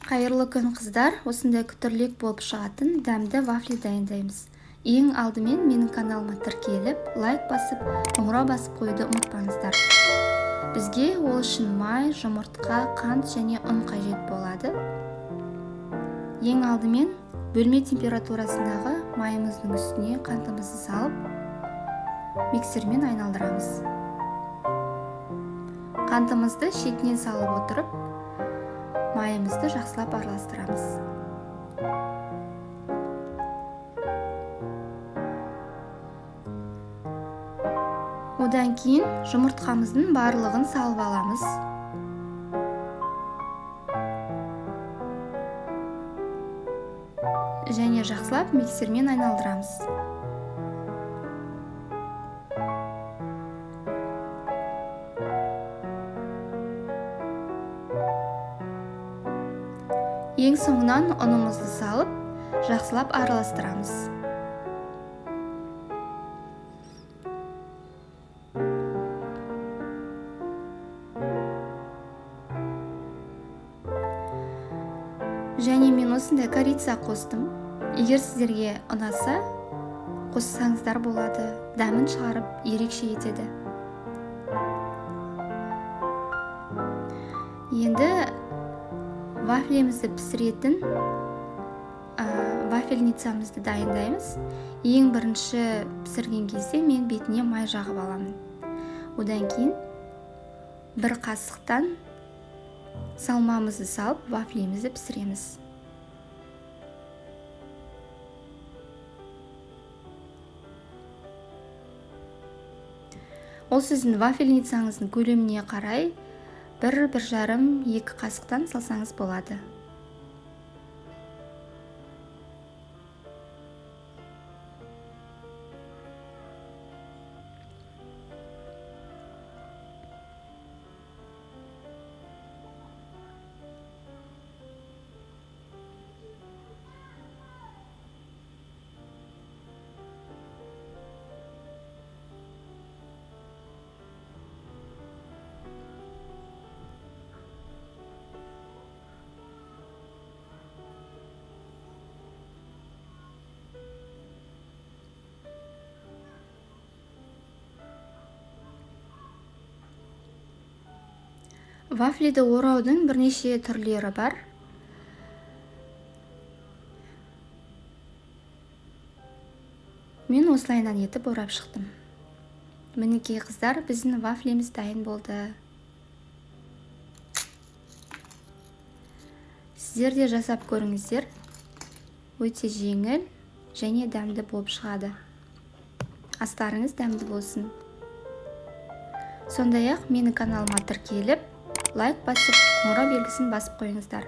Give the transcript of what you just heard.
Қайырлы күн қыздар, осындай күтірлік болып шығатын дәмді вафли дайындаймыз. Ең алдымен менің каналыма тіркеліп, лайк басып, қоңырау басып қойды ұмытпаңыздар. Бізге ол үшін май, жұмыртқа, қант және ұн қажет болады. Ең алдымен бөлме температурасындағы майымыздың үстіне қантымызды салып, миксермен айналдырамыз. Қантымызды шетінен салып отырып, майымызды жақсылап араластырамыз. Одан кейін жұмыртқамыздың барлығын салып аламыз. Және жақсылап миксермен айналдырамыз. Ең соңынан ұнымызды салып, жақсылап араластырамыз. Және мен осындай корица қостым. Егер сіздерге ұнаса, қоссаңыздар болады. Дәмін шығарып, ерекше етеді. Енді вафлемізді пісіретін вафельницамызды дайындаймыз. Ең бірінші пісірген кезде мен бетіне май жағып аламын. Одан кейін бір қасықтан салмамызды салып, вафлемізді пісіреміз. Ол сіздің вафельницаңыздың көлеміне қарай 1-1,5-2 қасықтан салсаңыз болады. Вафлиді ораудың бірнеше түрлері бар. Мен осылайынан етіп орап шықтым. Мінекей қыздар, біздің вафлеміз дайын болды. Сіздер де жасап көріңіздер. Өте жеңіл және дәмді болып шығады. Астарыңыз дәмді болсын. Сондай-ақ менің каналыма тіркеліп, лайк басып, қоңырау белгісін басып қойыңыздар.